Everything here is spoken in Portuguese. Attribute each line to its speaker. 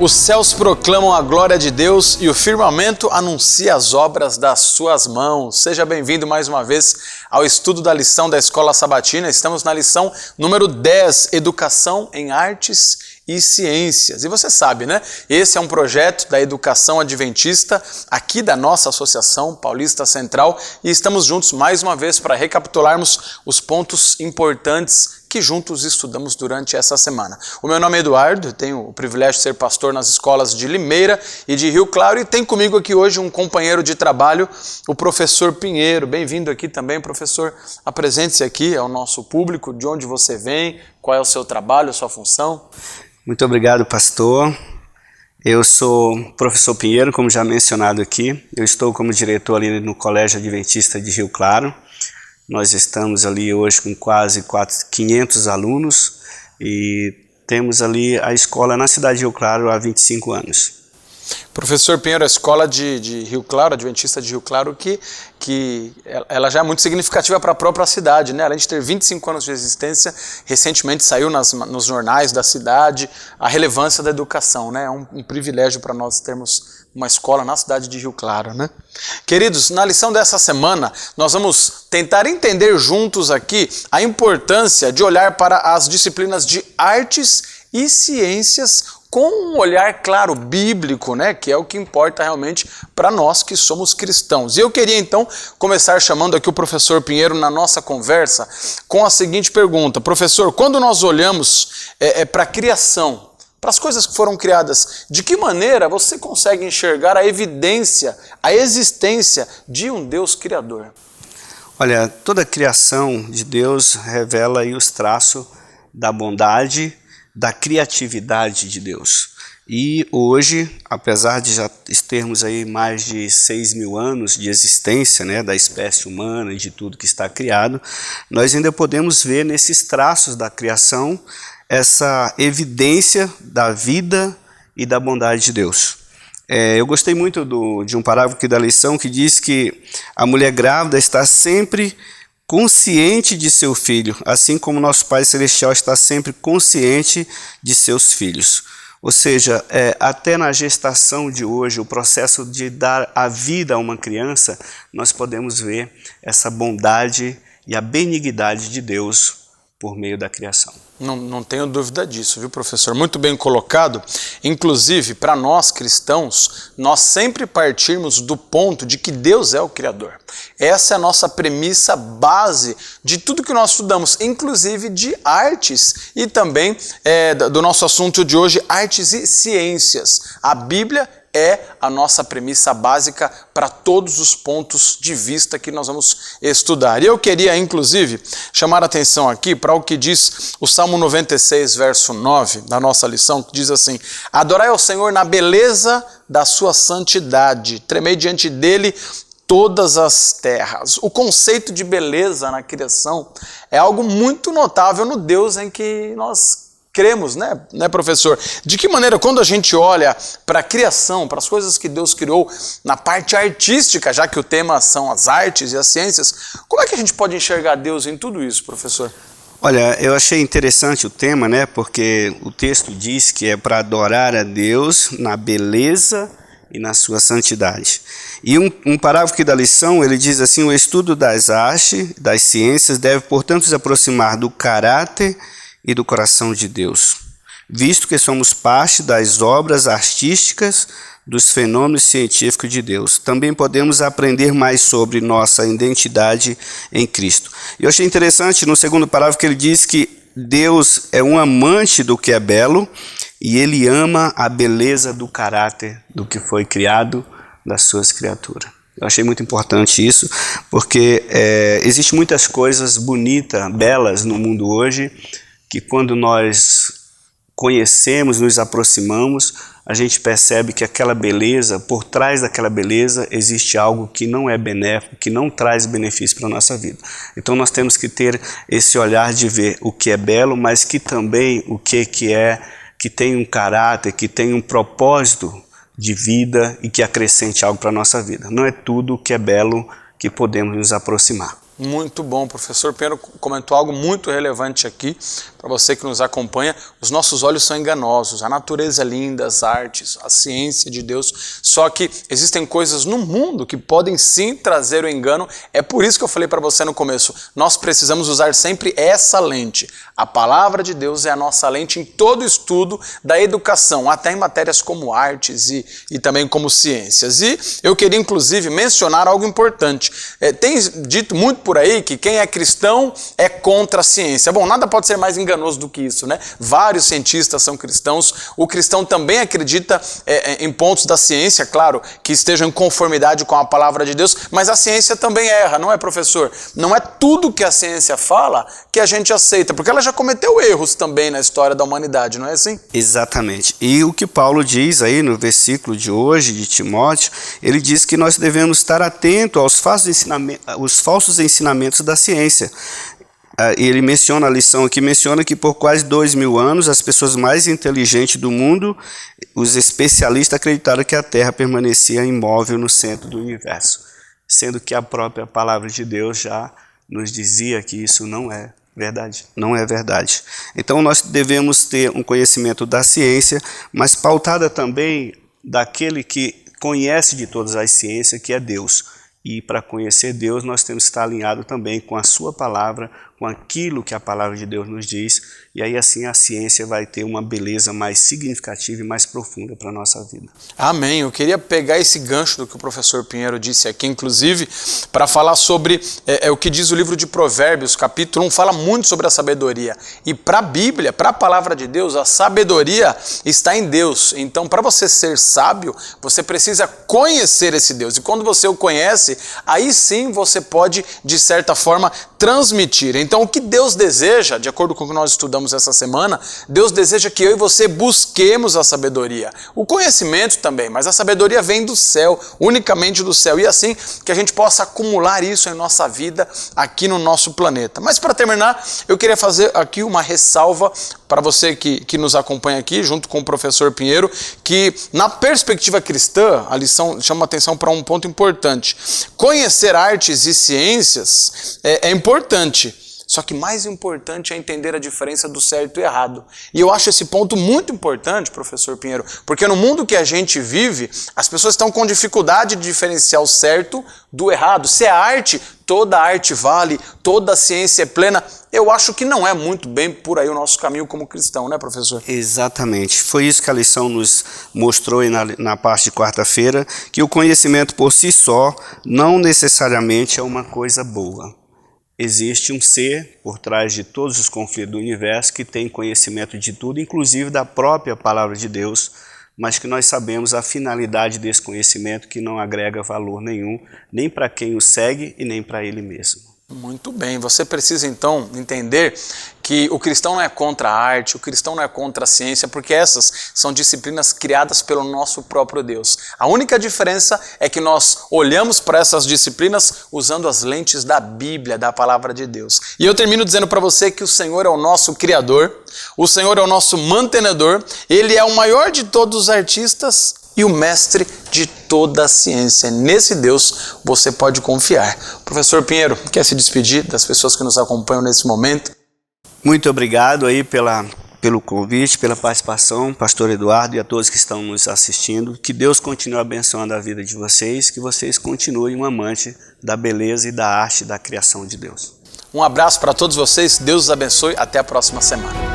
Speaker 1: Os céus proclamam a glória de Deus e o firmamento anuncia as obras das suas mãos. Seja bem-vindo mais uma vez ao estudo da lição da Escola Sabatina. Estamos na lição número 10, Educação em Artes e Ciências. E você sabe, né? Esse é um projeto da Educação Adventista aqui da nossa Associação Paulista Central e estamos juntos mais uma vez para recapitularmos os pontos importantes que juntos estudamos durante essa semana. O meu nome é Eduardo, tenho o privilégio de ser pastor nas escolas de Limeira e de Rio Claro e tem comigo aqui hoje um companheiro de trabalho, o professor Pinheiro. Bem-vindo aqui também, professor. Apresente-se aqui ao nosso público, de onde você vem, qual é o seu trabalho, a sua função.
Speaker 2: Muito obrigado, pastor. Eu sou o professor Pinheiro, como já mencionado aqui. Eu estou como diretor ali no Colégio Adventista de Rio Claro. Nós estamos ali hoje com quase 500 alunos e temos ali a escola na cidade de Rio Claro há 25 anos.
Speaker 1: Professor Pinheiro, a escola de Rio Claro, Adventista de Rio Claro, que ela já é muito significativa para a própria cidade, né? Além de ter 25 anos de existência, recentemente saiu nos jornais da cidade a relevância da educação, né? É um privilégio para nós termos uma escola na cidade de Rio Claro, né? Queridos, na lição dessa semana, nós vamos tentar entender juntos aqui a importância de olhar para as disciplinas de artes e ciências com um olhar, claro, bíblico, né? Que é o que importa realmente para nós que somos cristãos. E eu queria então começar chamando aqui o professor Pinheiro na nossa conversa com a seguinte pergunta. Professor, quando nós olhamos para a criação, para as coisas que foram criadas, de que maneira você consegue enxergar a evidência, a existência de um Deus criador?
Speaker 2: Olha, toda a criação de Deus revela aí os traços da bondade, da criatividade de Deus. E hoje, apesar de já termos aí mais de 6.000 anos de existência, né, da espécie humana e de tudo que está criado, nós ainda podemos ver nesses traços da criação essa evidência da vida e da bondade de Deus. Eu gostei muito de um parágrafo aqui da lição que diz que a mulher grávida está sempre consciente de seu filho, assim como nosso Pai Celestial está sempre consciente de seus filhos. Ou seja, até na gestação de hoje, o processo de dar a vida a uma criança, nós podemos ver essa bondade e a benignidade de Deus por meio da criação.
Speaker 1: Não tenho dúvida disso, viu, professor? Muito bem colocado. Inclusive, para nós cristãos, nós sempre partimos do ponto de que Deus é o Criador. Essa é a nossa premissa base de tudo que nós estudamos, inclusive de artes e também do nosso assunto de hoje, artes e ciências. A Bíblia é a nossa premissa básica para todos os pontos de vista que nós vamos estudar. E eu queria, inclusive, chamar a atenção aqui para o que diz o Salmo 96, verso 9, da nossa lição, que diz assim: adorai ao Senhor na beleza da sua santidade, tremei diante dele todas as terras. O conceito de beleza na criação é algo muito notável no Deus em que nós cremos, né, professor? De que maneira, quando a gente olha para a criação, para as coisas que Deus criou na parte artística, já que o tema são as artes e as ciências, como é que a gente pode enxergar Deus em tudo isso, professor?
Speaker 2: Olha, eu achei interessante o tema, né, porque o texto diz que é para adorar a Deus na beleza e na sua santidade. E um parágrafo aqui da lição, ele diz assim: o estudo das artes, das ciências, deve, portanto, se aproximar do caráter e do coração de Deus, visto que somos parte das obras artísticas dos fenômenos científicos de Deus. Também podemos aprender mais sobre nossa identidade em Cristo. Eu achei interessante no segundo parágrafo que ele diz que Deus é um amante do que é belo e ele ama a beleza do caráter do que foi criado, das suas criaturas. Eu achei muito importante isso, porque existem muitas coisas bonitas, belas no mundo hoje, que quando nós conhecemos, nos aproximamos, a gente percebe que aquela beleza, por trás daquela beleza, existe algo que não é benéfico, que não traz benefício para a nossa vida. Então nós temos que ter esse olhar de ver o que é belo, mas que também o que tem um caráter, que tem um propósito de vida e que acrescente algo para a nossa vida. Não é tudo o que é belo que podemos nos aproximar.
Speaker 1: Muito bom, professor Pinheiro comentou algo muito relevante aqui para você que nos acompanha, os nossos olhos são enganosos, a natureza é linda, as artes, a ciência de Deus, só que existem coisas no mundo que podem sim trazer o engano. É por isso que eu falei para você no começo, nós precisamos usar sempre essa lente. A palavra de Deus é a nossa lente em todo estudo da educação, até em matérias como artes e também como ciências. E eu queria inclusive mencionar algo importante. Tem dito muito por aí que quem é cristão é contra a ciência. Bom, nada pode ser mais enganoso do que isso, né? Vários cientistas são cristãos, o cristão também acredita em pontos da ciência, claro, que estejam em conformidade com a palavra de Deus, mas a ciência também erra, não é, professor? Não é tudo que a ciência fala que a gente aceita, porque ela já cometeu erros também na história da humanidade, não é assim?
Speaker 2: Exatamente. E o que Paulo diz aí no versículo de hoje, de Timóteo, ele diz que nós devemos estar atentos aos falsos ensinamentos da ciência. Ele menciona, a lição aqui menciona que por quase 2000 anos as pessoas mais inteligentes do mundo, os especialistas, acreditaram que a Terra permanecia imóvel no centro do universo, sendo que a própria palavra de Deus já nos dizia que isso não é verdade. Não é verdade. Então nós devemos ter um conhecimento da ciência, mas pautada também daquele que conhece de todas as ciências, que é Deus. E para conhecer Deus, nós temos que estar alinhado também com a sua palavra, com aquilo que a palavra de Deus nos diz, e aí assim a ciência vai ter uma beleza mais significativa e mais profunda para a nossa vida.
Speaker 1: Amém. Eu queria pegar esse gancho do que o professor Pinheiro disse aqui, inclusive, para falar sobre o que diz o livro de Provérbios, capítulo 1, fala muito sobre a sabedoria. E para a Bíblia, para a palavra de Deus, a sabedoria está em Deus. Então, para você ser sábio, você precisa conhecer esse Deus. E quando você o conhece, aí sim você pode, de certa forma, transmitir. Então, o que Deus deseja, de acordo com o que nós estudamos essa semana, Deus deseja que eu e você busquemos a sabedoria. O conhecimento também, mas a sabedoria vem do céu, unicamente do céu. E assim que a gente possa acumular isso em nossa vida, aqui no nosso planeta. Mas para terminar, eu queria fazer aqui uma ressalva para você que nos acompanha aqui, junto com o professor Pinheiro, que na perspectiva cristã, a lição chama atenção para um ponto importante. Conhecer artes e ciências é importante. Só que mais importante é entender a diferença do certo e errado. E eu acho esse ponto muito importante, professor Pinheiro, porque no mundo que a gente vive, as pessoas estão com dificuldade de diferenciar o certo do errado. Se é arte, toda arte vale, toda ciência é plena. Eu acho que não é muito bem por aí o nosso caminho como cristão, né, professor?
Speaker 2: Exatamente. Foi isso que a lição nos mostrou aí na parte de quarta-feira, que o conhecimento por si só não necessariamente é uma coisa boa. Existe um ser por trás de todos os conflitos do universo que tem conhecimento de tudo, inclusive da própria palavra de Deus, mas que nós sabemos a finalidade desse conhecimento, que não agrega valor nenhum, nem para quem o segue e nem para ele mesmo.
Speaker 1: Muito bem, você precisa então entender que o cristão não é contra a arte, o cristão não é contra a ciência, porque essas são disciplinas criadas pelo nosso próprio Deus. A única diferença é que nós olhamos para essas disciplinas usando as lentes da Bíblia, da palavra de Deus. E eu termino dizendo para você que o Senhor é o nosso Criador, o Senhor é o nosso mantenedor, Ele é o maior de todos os artistas e o mestre de toda a ciência. Nesse Deus você pode confiar. Professor Pinheiro, quer se despedir das pessoas que nos acompanham nesse momento?
Speaker 2: Muito obrigado aí pelo convite, pela participação, pastor Eduardo, e a todos que estão nos assistindo. Que Deus continue abençoando a vida de vocês, que vocês continuem um amante da beleza e da arte da criação de Deus.
Speaker 1: Um abraço para todos vocês, Deus os abençoe, até a próxima semana.